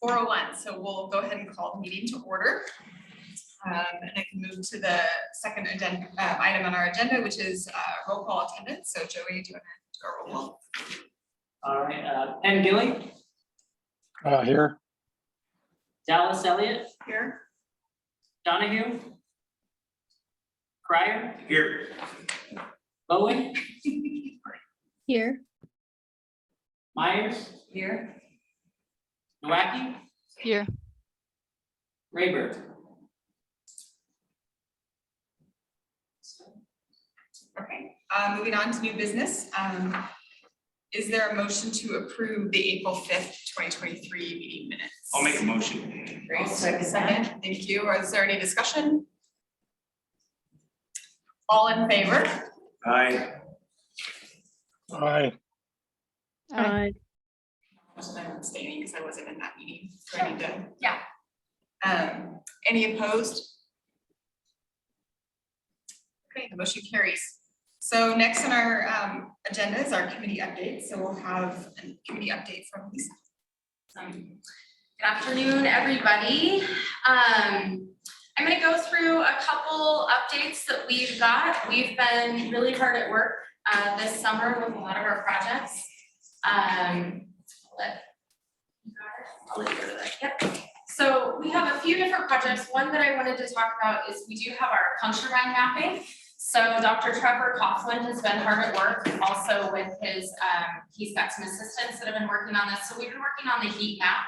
4:01, so we'll go ahead and call the meeting to order. And I can move to the second agenda, item on our agenda, which is roll call attendance. So Joey, do you want to do a roll call? All right, Penn Gilly, Here. Dallas Elliott, Here. Donahue, Cryer, Here. Bowen, Here. Myers, Here. Nowacki, Here. Rayburn. Okay, moving on to new business. Is there a motion to approve the April 5th, 2023 meeting minutes? I'll make a motion. Great, I'll second second, thank you. Is there any discussion? All in favor? Aye. Aye. Aye. I'm abstaining because I wasn't in that meeting. So I need to, yeah. Any opposed? Okay, the motion carries. So next on our agenda is our committee update. So we'll have a committee update from Lisa. Good afternoon, everybody. I'm going to go through a couple updates that we've got. We've been really hard at work this summer with a lot of our projects. I'll let you go to that. Yep. So we have a few different projects. One that I wanted to talk about is we do have our puncture line mapping. So Dr. Trevor Coughlin has been hard at work also with his, he's got some assistants that have been working on this. So we've been working on the heat map.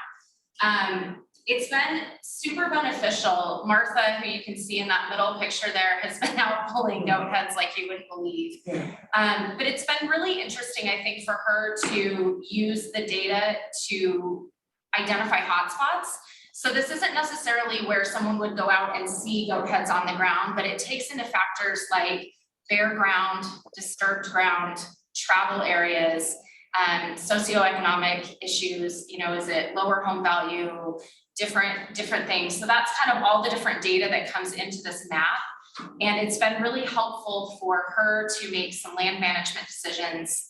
It's been super beneficial. Martha, who you can see in that middle picture there, has been out pulling goat heads like you wouldn't believe. But it's been really interesting, I think, for her to use the data to identify hotspots. So this isn't necessarily where someone would go out and see goat heads on the ground, but it takes into factors like bare ground, disturbed ground, travel areas, socioeconomic issues, you know, is it lower home value, different things. So that's kind of all the different data that comes into this map. And it's been really helpful for her to make some land management decisions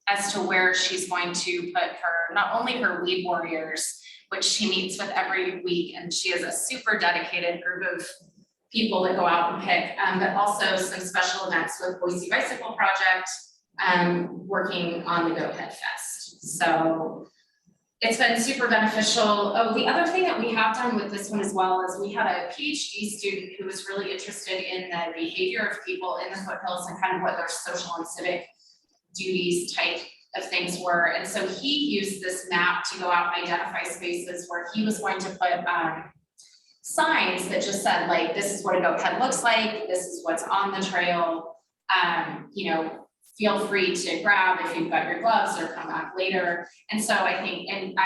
as to where she's going to put her, not only her weed warriors, which she meets with every week, and she has a super dedicated group of people that go out and pick, but also some special events with Boise Bicycle Project, working on the Goat Head Fest. So it's been super beneficial. Oh, the other thing that we have done with this one as well is we had a PhD student who was really interested in the behavior of people in the foothills and kind of what their social and civic duties type of things were. And so he used this map to go out and identify spaces where he was going to put signs that just said, like, this is what a goat head looks like, this is what's on the trail, you know, feel free to grab if you've got your gloves or come back later. And so I think, and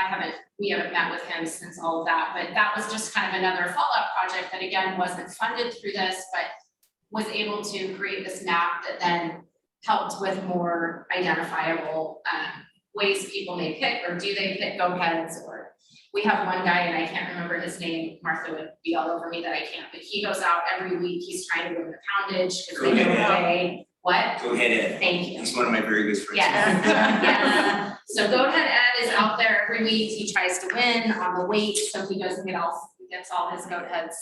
we haven't met with him since all of that, but that was just kind of another follow-up project that again wasn't funded through this, but was able to create this map that then helped with more identifiable ways people may pick, or do they pick goat heads, or we have one guy, and I can't remember his name, Martha would be all over me that I can't, but he goes out every week, he's trying to win the poundage, because they go away. What? Go ahead, Ed. Thank you. He's one of my very good friends. Yes, yeah. So Goat Head Ed is out there every week, he tries to win on the weight, so he doesn't gets all his goat heads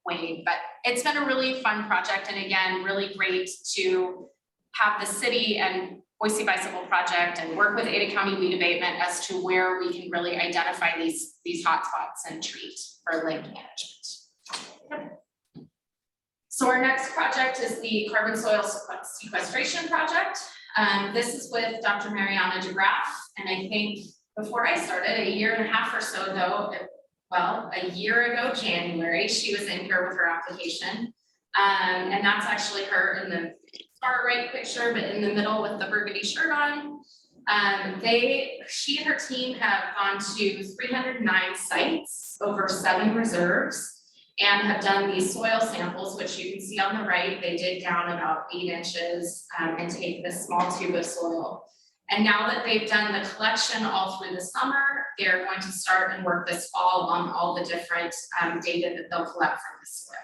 weighed, but it's been a really fun project, and again, really great to have the city and Boise Bicycle Project and work with Ada County Weed Abatement as to where we can really identify these hotspots and treat for lake management. So our next project is the Carbon Soil Sequestration Project. This is with Dr. Mariana DeGraff, and I think before I started, a year and a half or so ago, well, a year ago, January, she was in here with her application. And that's actually her in the far right picture, but in the middle with the burgundy shirt on. She and her team have gone to 309 sites over 7 reserves and have done these soil samples, which you can see on the right. They dig down about 8 inches and take this small tube of soil. And now that they've done the collection all through the summer, they're going to start and work this fall on all the different data that they'll collect from the soil.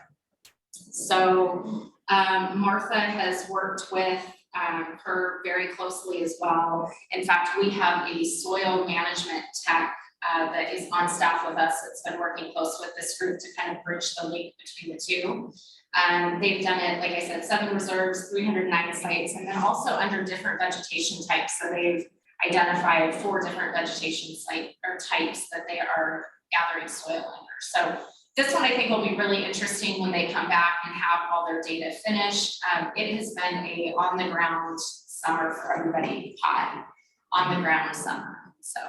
So Martha has worked with her very closely as well. In fact, we have a soil management tech that is on staff with us, that's been working close with this group to kind of bridge the link between the two. They've done it, like I said, 7 reserves, 309 sites, and then also under different vegetation types. So they've identified 4 different vegetation site or types that they are gathering soil under. So this one I think will be really interesting when they come back and have all their data finished. It has been a on the ground summer for everybody, hot on the ground summer. So,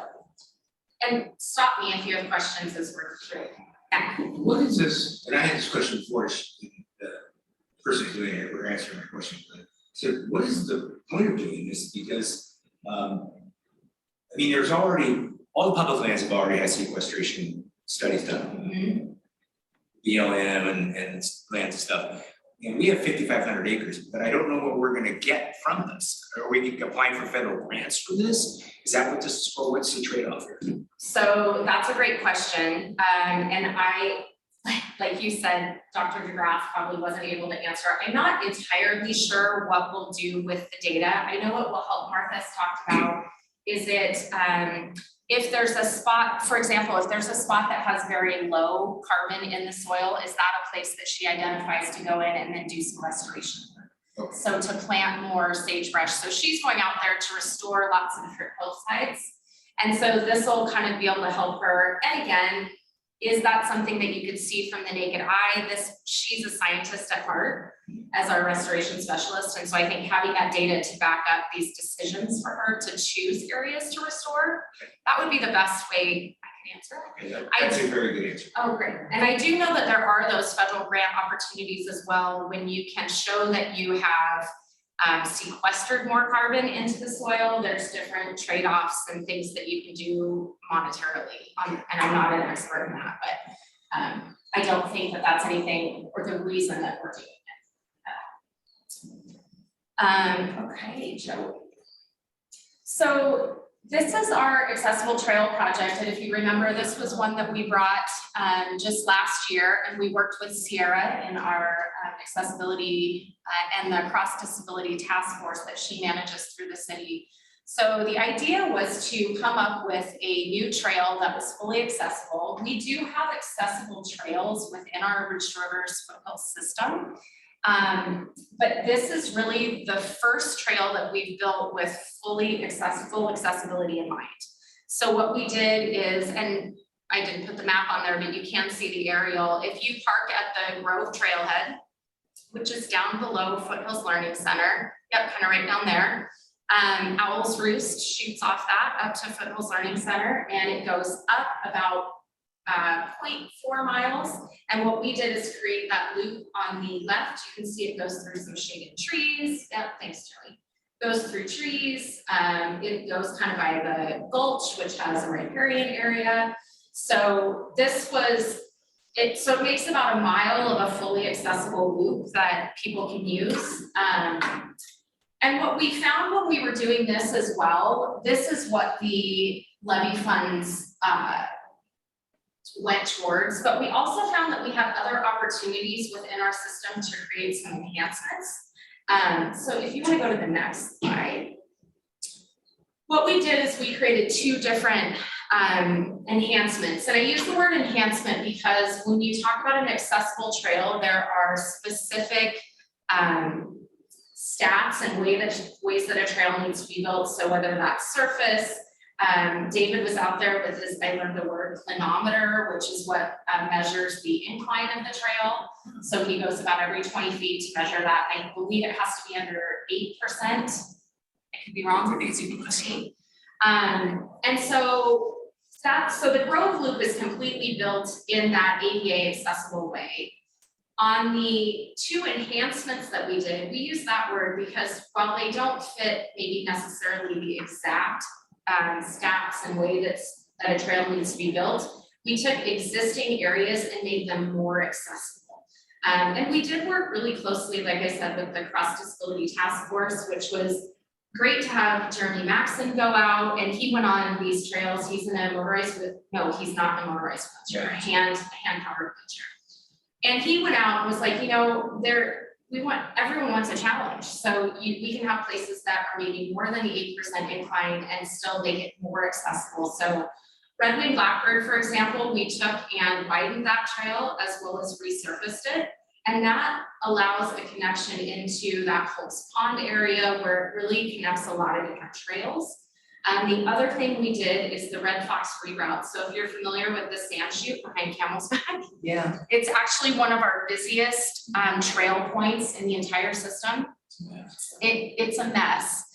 and stop me if you have questions as we're through. Yeah. What is this, and I had this question before, the person who's doing it, we're answering my question, but, so what is the point of doing this? Because, I mean, there's already, all the public lands have already had sequestration studies done. Mhm. BLM and lands and stuff. And we have 5,500 acres, but I don't know what we're gonna get from this. Are we applying for federal grants for this? Is that what this is for? What's the trade-off here? So that's a great question. And I, like you said, Dr. DeGraff probably wasn't able to answer. I'm not entirely sure what we'll do with the data. I know what will help Martha's talked about is it, if there's a spot, for example, if there's a spot that has very low carbon in the soil, is that a place that she identifies to go in and then do some restoration work? Okay. So to plant more sagebrush. So she's going out there to restore lots of different hillsides. And so this will kind of be able to help her. And again, is that something that you could see from the naked eye? She's a scientist at heart as our restoration specialist. And so I think having that data to back up these decisions for her to choose areas to restore, that would be the best way I can answer it. Okay, that's a very good answer. Oh, great. And I do know that there are those federal grant opportunities as well, when you can show that you have sequestered more carbon into the soil. There's different trade-offs and things that you can do monetarily. And I'm not an expert in that, but I don't think that that's anything or the reason that we're doing it. Okay, Joey. So this is our accessible trail project, and if you remember, this was one that we brought just last year, and we worked with Sierra in our accessibility and the cross disability task force that she manages through the city. So the idea was to come up with a new trail that was fully accessible. We do have accessible trails within our Ridge Rivers Foothills system. But this is really the first trail that we've built with fully accessible accessibility in mind. So what we did is, and I didn't put the map on there, but you can see the aerial. If you park at the Grove Trailhead, which is down below Foothills Learning Center, yep, kind of right down there. Owl's Roost shoots off that up to Foothills Learning Center, and it goes up about 0.4 miles. And what we did is create that loop on the left. You can see it goes through some shaded trees. Yep, thanks, Joey. Goes through trees. It goes kind of by the gulch, which has a riparian area. So this was it. So it makes about a mile of a fully accessible loop that people can use. And what we found when we were doing this as well, this is what the levy funds went towards, but we also found that we have other opportunities within our system to create some enhancements. So if you want to go to the next slide, what we did is we created 2 different enhancements. And I use the word enhancement because when you talk about an accessible trail, there are specific stats and ways that a trail needs to be built. So whether that's surface, David was out there with his, I learned the word clinometer, which is what measures the incline of the trail. So he goes about every 20 feet to measure that. I believe it has to be under 8%. I could be wrong, but it's even less. And so the Grove Loop is completely built in that ADA accessible way. On the 2 enhancements that we did, we use that word because while they don't fit maybe necessarily the exact stats and way that a trail needs to be built, we took existing areas and made them more accessible. And we did work really closely, like I said, with the Cross Disability Task Force, which was great to have Jeremy Maxson go out, and he went on these trails. He's in a motorized, no, he's not in a motorized wheelchair, a hand-powered wheelchair. And he went out and was like, you know, everyone wants a challenge. So we can have places that are maybe more than the 8% incline and still make it more accessible. So Red Wing Blackbird, for example, we took and widened that trail as well as resurfaced it. And that allows a connection into that Holtz Pond area where it really connects a lot of different trails. The other thing we did is the Red Fox reroute. So if you're familiar with the sand chute behind Camel's Back, Yeah. it's actually one of our busiest trail points in the entire system. It's a mess.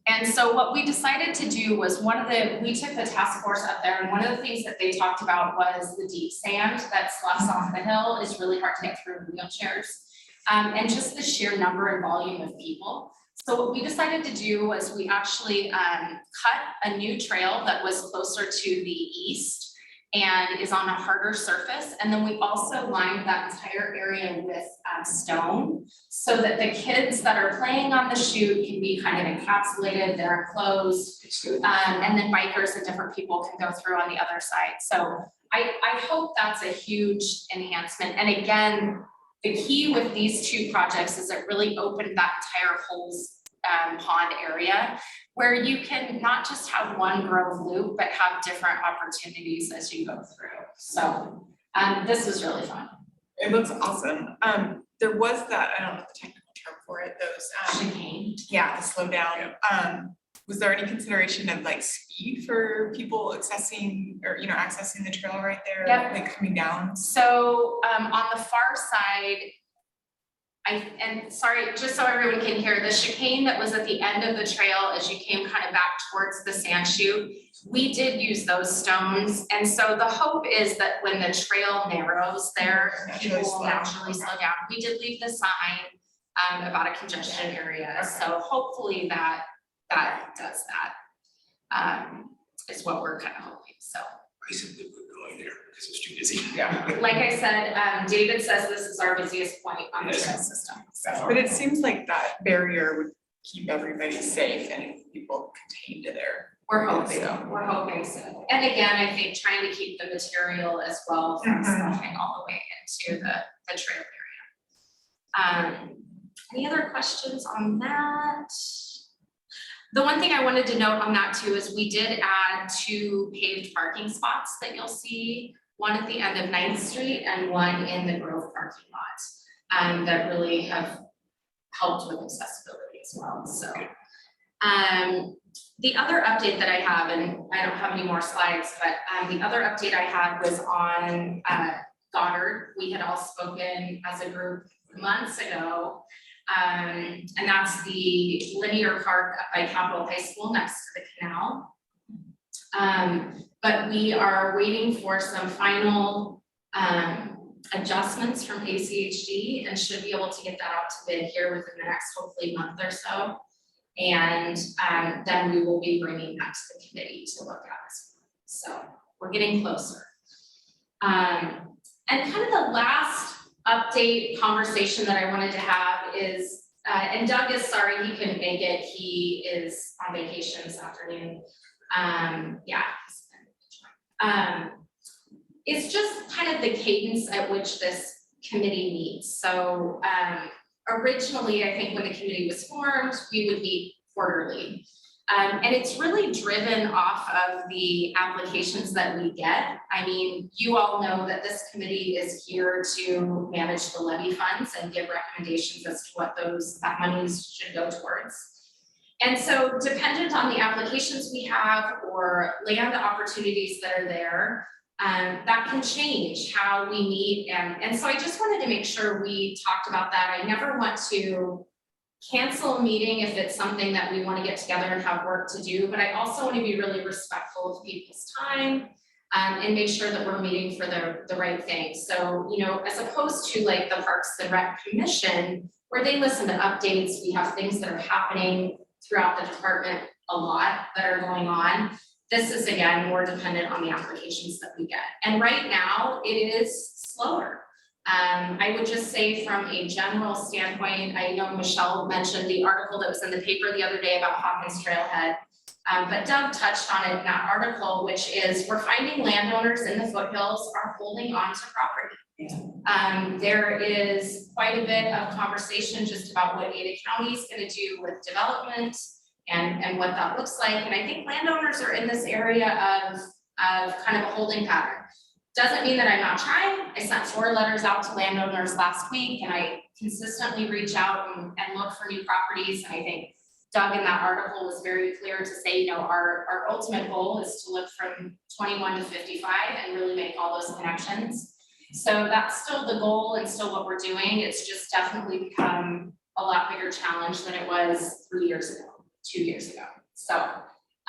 And so what we decided to do was we took the task force up there, and one of the things that they talked about was the deep sand that sloughs off the hill is really hard to get through in wheelchairs. And just the sheer number and volume of people. So what we decided to do was we actually cut a new trail that was closer to the east and is on a harder surface. And then we also lined that entire area with stone so that the kids that are playing on the chute can be kind of encapsulated, they're enclosed. And then bikers and different people can go through on the other side. So I hope that's a huge enhancement. And again, the key with these two projects is it really opened that entire Holtz Pond area where you can not just have one grove loop, but have different opportunities as you go through. So this was really fun. It looks awesome. There was that, I don't know the technical term for it, those, Chicane. yeah, the slow down. Was there any consideration of like speed for people accessing or, accessing the trail right there? Yep. Like coming down? So on the far side, and sorry, just so everyone can hear, the chicane that was at the end of the trail as you came kind of back towards the sand chute, we did use those stones. And so the hope is that when the trail narrows there, people will naturally slow down. We did leave the sign about a congestion area. So hopefully that does that, is what we're kind of hoping, so. I simply quit going there because it's too busy. Yeah. Like I said, David says this is our busiest point on the trail system, so. But it seems like that barrier would keep everybody safe and people contained to their. We're hoping, So. we're hoping so. And again, I think trying to keep the material as well from sloughing all the way into the trail area. Any other questions on that? The one thing I wanted to note on that too is we did add 2 paved parking spots that you'll see, one at the end of 9th Street and one in the Grove parking lot, that really have helped with accessibility as well, so. The other update that I have, and I don't have any more slides, but the other update I had was on Goddard. We had all spoken as a group months ago. And that's the linear park up by Capitol High School next to the canal. But we are waiting for some final adjustments from ACHD and should be able to get that out to bid here within the next hopefully month or so. And then we will be bringing that to the committee to look at as well. So we're getting closer. And kind of the last update conversation that I wanted to have is, and Doug is sorry he couldn't make it. He is on vacation this afternoon. It's just kind of the cadence at which this committee meets. So originally, I think when the committee was formed, we would meet quarterly. And it's really driven off of the applications that we get. I mean, you all know that this committee is here to manage the levy funds and give recommendations as to what that money should go towards. And so dependent on the applications we have or land opportunities that are there, that can change how we meet. And so I just wanted to make sure we talked about that. I never want to cancel a meeting if it's something that we want to get together and have work to do, but I also want to be really respectful of people's time and make sure that we're meeting for the right thing. So, as opposed to like the Parks and Rec Commission, where they listen to updates, we have things that are happening throughout the department a lot that are going on. This is again more dependent on the applications that we get. And right now it is slower. I would just say from a general standpoint, I know Michelle mentioned the article that was in the paper the other day about Hawkins Trailhead, but Doug touched on it in that article, which is we're finding landowners in the foothills are holding on to property. There is quite a bit of conversation just about what Ada County is going to do with development and what that looks like. And I think landowners are in this area of of kind of a holding pattern. Doesn't mean that I'm not trying. I sent 4 letters out to landowners last week, and I consistently reach out and look for new properties. And I think Doug in that article was very clear to say, you know, our ultimate goal is to look from 21 to 55 and really make all those connections. So that's still the goal and still what we're doing. It's just definitely become a lot bigger challenge than it was 3 years ago, 2 years ago. So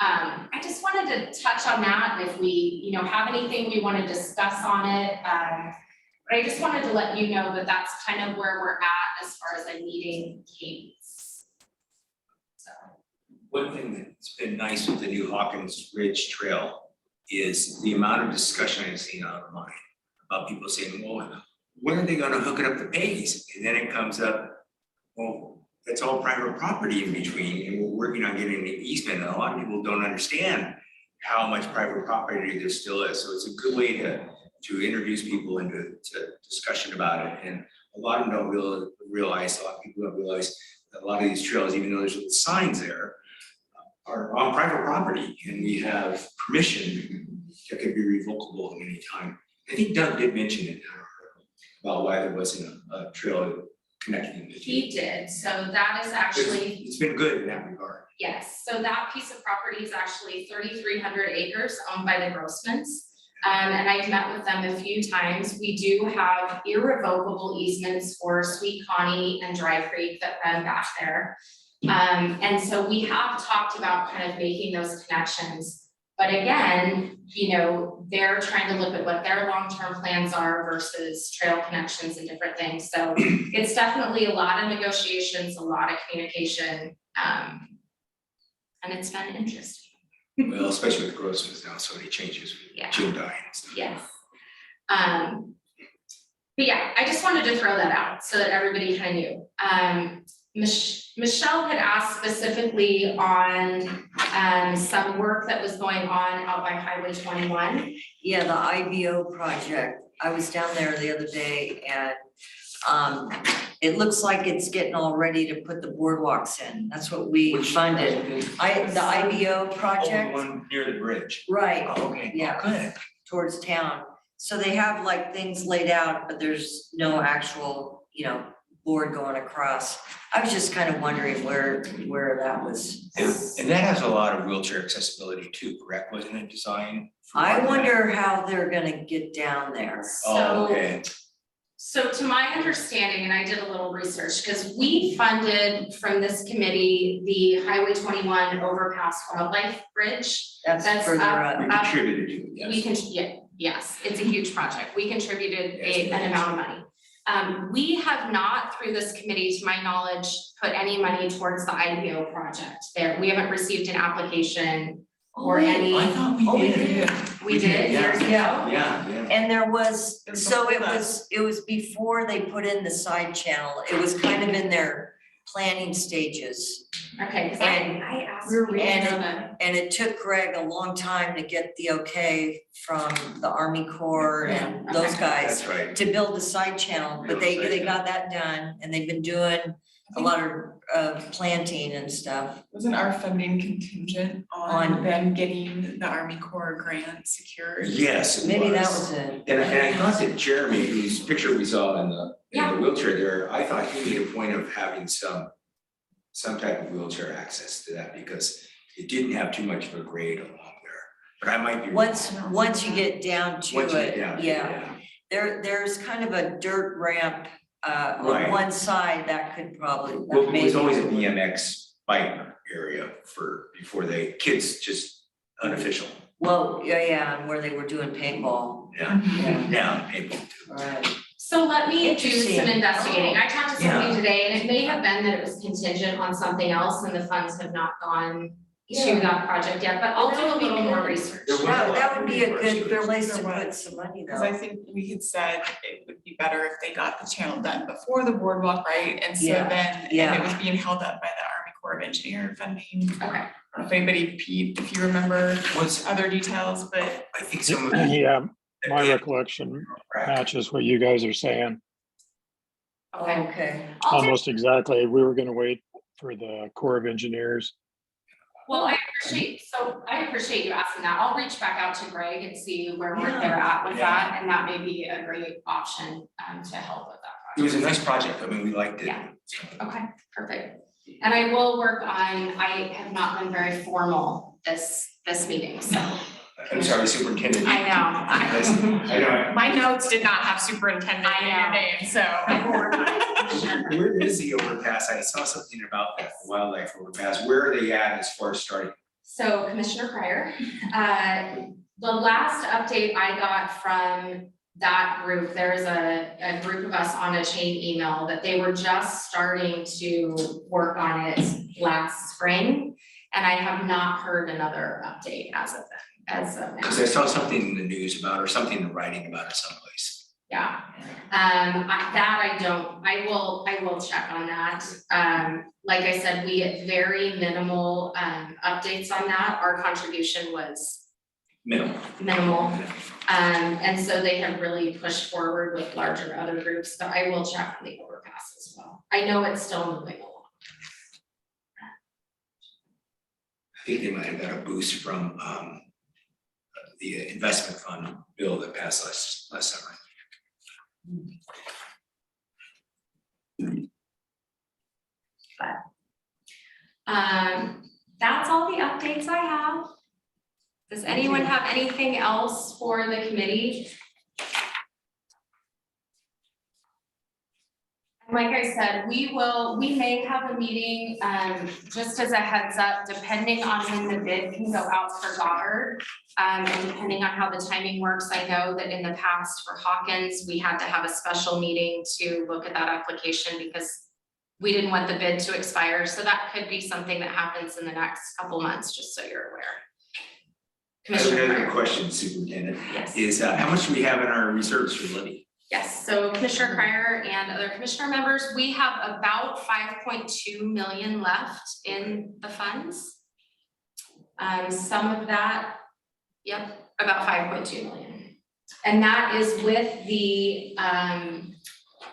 I just wanted to touch on that, and if we, you know, have anything we want to discuss on it. But I just wanted to let you know that that's kind of where we're at as far as a meeting cadence. So. One thing that's been nice with the new Hawkins Ridge Trail is the amount of discussion I've seen online about people saying, well, when are they gonna hook it up to Peggy's? And then it comes up, well, that's all private property in between, and we're working on getting the easement, and a lot of people don't understand how much private property there still is. So it's a good way to introduce people into discussion about it. And a lot of them don't realize, a lot of people don't realize that a lot of these trails, even though there's little signs there, are on private property, and we have permission that could be revocable at any time. I think Doug did mention it in our article about why there wasn't a trail connecting the two. He did, so that is actually, It's been good in that regard. yes, so that piece of property is actually 3,300 acres owned by the Grossmans. And I've met with them a few times. We do have irrevocable easements for Sweet Connie and Dry Creek that run back there. And so we have talked about kind of making those connections. But again, you know, they're trying to look at what their long-term plans are versus trail connections and different things. So it's definitely a lot of negotiations, a lot of communication, and it's been interesting. Well, especially with Grossman's now, so many changes with Yeah. Jim dying and stuff. Yes. But yeah, I just wanted to throw that out so that everybody kind of knew. Michelle had asked specifically on some work that was going on out by Highway 21. Yeah, the IBO project. I was down there the other day and it looks like it's getting all ready to put the boardwalks in. That's what we funded. The IBO Oh, the project, one near the bridge. right, Oh, okay. Yeah. Good. towards town. So they have like things laid out, but there's no actual, you know, board going across. I was just kind of wondering where that was. And that has a lot of wheelchair accessibility too, correct? Wasn't it designed? for I that? wonder how they're gonna get down there. Oh, okay. So to my understanding, and I did a little research, because we funded from this committee, the Highway 21 overpass wildlife bridge. That's further up. We contributed to it, yes. We can, yes, it's a huge project. We contributed Yes, an amount of money. We have not, through this committee, to my knowledge, put any money towards the IBO project there. We haven't received an application or any. I thought we did. We did yeah. years ago. Yeah. And there was, It was so it before that. was before they put in the side channel, it was kind of in their planning stages. Okay, because And I asked. we're reading and- on the- And it took Greg a long time to get the okay from the Army Corps and those Okay. guys That's right. to build the side channel, but they got that done and they've been doing a lot of planting and stuff. Wasn't our funding contingent On- on them getting the Army Corps grant secured? Yes, it Maybe that was. was it. And I thought that Jeremy, whose picture we saw in the Yeah. wheelchair there, I thought he made a point of having some type of wheelchair access to that because it didn't have too much of a grade along there. But I might be. wrong. Once you get down to Once you get it, down to it, yeah. There's kind of a dirt ramp on Right. one side that could probably, Well, that it may was be- always a BMX bike area before they, kids just unofficial, Well, yeah, and where they were doing paintball, yeah, yeah, yeah, people too. right. So let me do Interesting. some investigating. I talked to somebody Yeah. today, and it may have been that it was contingent on something else and the funds have not gone to Yeah. that project yet, but I'll do a That would be little more good. research. There was- That would be a Resources. good place to There put was. some money Cause I though. think we had said it would be better if they got the channel done before the boardwalk, right? And so Yeah, then, and yeah. it was being held up by the Army Corps of Engineer funding. Okay, I don't know if anybody peeped, if you remember What's, other details, but I think some of the. Yeah, my recollection matches what you guys are saying, okay. Okay, I'll take, almost exactly. We were gonna wait for the Corps of Engineers Well, I appreciate you asking that. I'll reach back out to Greg and see where they're at with that, and that may be a great option to help with that It was project. a nice project, I mean, we liked it. Yeah. Okay, perfect. And I will work on, I have not been very formal this meeting, so I'm sorry, Superintendent. I know. I know. My notes did not have superintendent in I your know. name, so. I will work on it. Where is the overpass? I saw something about that, the wildlife overpass. Where are they at as far as starting? So Commissioner Pryor, the last update I got from that group, there's a group of us on a chain email that they were just starting to work on it last spring. And I have not heard another update as of now. Because I saw something in the news about, or something in writing about it someplace. Yeah, I will check on that. Like I said, we had very minimal, updates on that. Our contribution was minimal. And so they have really pushed forward with larger other groups, but I will check on the overpass as well. I know it's still moving along. I think they might have got a boost from the investment fund bill that passed last summer. That's all the updates I have. Does anyone have anything else for the committee? Like I said, we may have a meeting, just as a heads up, depending on when the bid can go out for Goddard. And depending on how the timing works, I know that in the past for Hawkins, we had to have a special meeting to look at that application because we didn't want the bid to expire. So that could be something that happens in the next couple months, just so you're aware. I have Commissioner another Pryor. question, Superintendent, Yes. is how much do we have in our reserves for Libby? Yes, so Commissioner Pryor and other commissioner members, we have about 5.2 million left in the funds. Some of that, yep, about 5.2 million. And that is with the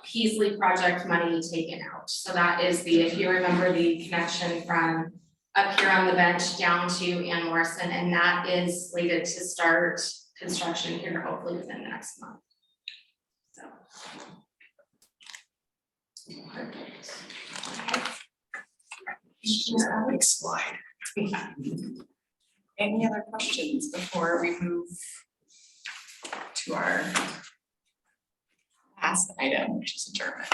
Peasley project money taken out. So that is the, if you remember the connection from up here on the bench down to Ann Morrison, and that is slated to start construction here hopefully within the next month. So. Perfect. Next slide. Any other questions before we move to our last item, which is adjournment?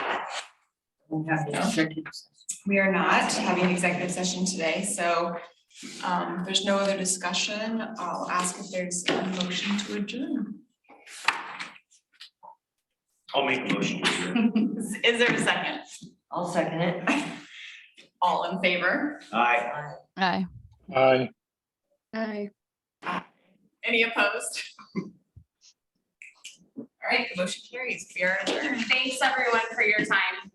We are not having an executive session today, so if there's no other discussion, I'll ask if there's a motion to adjourn. I'll make a motion to adjourn. Is there a second? I'll second it. All in favor? Aye. Aye. Aye. Aye. Any opposed? All right, the motion carries. We are adjourned. Thanks everyone for your time.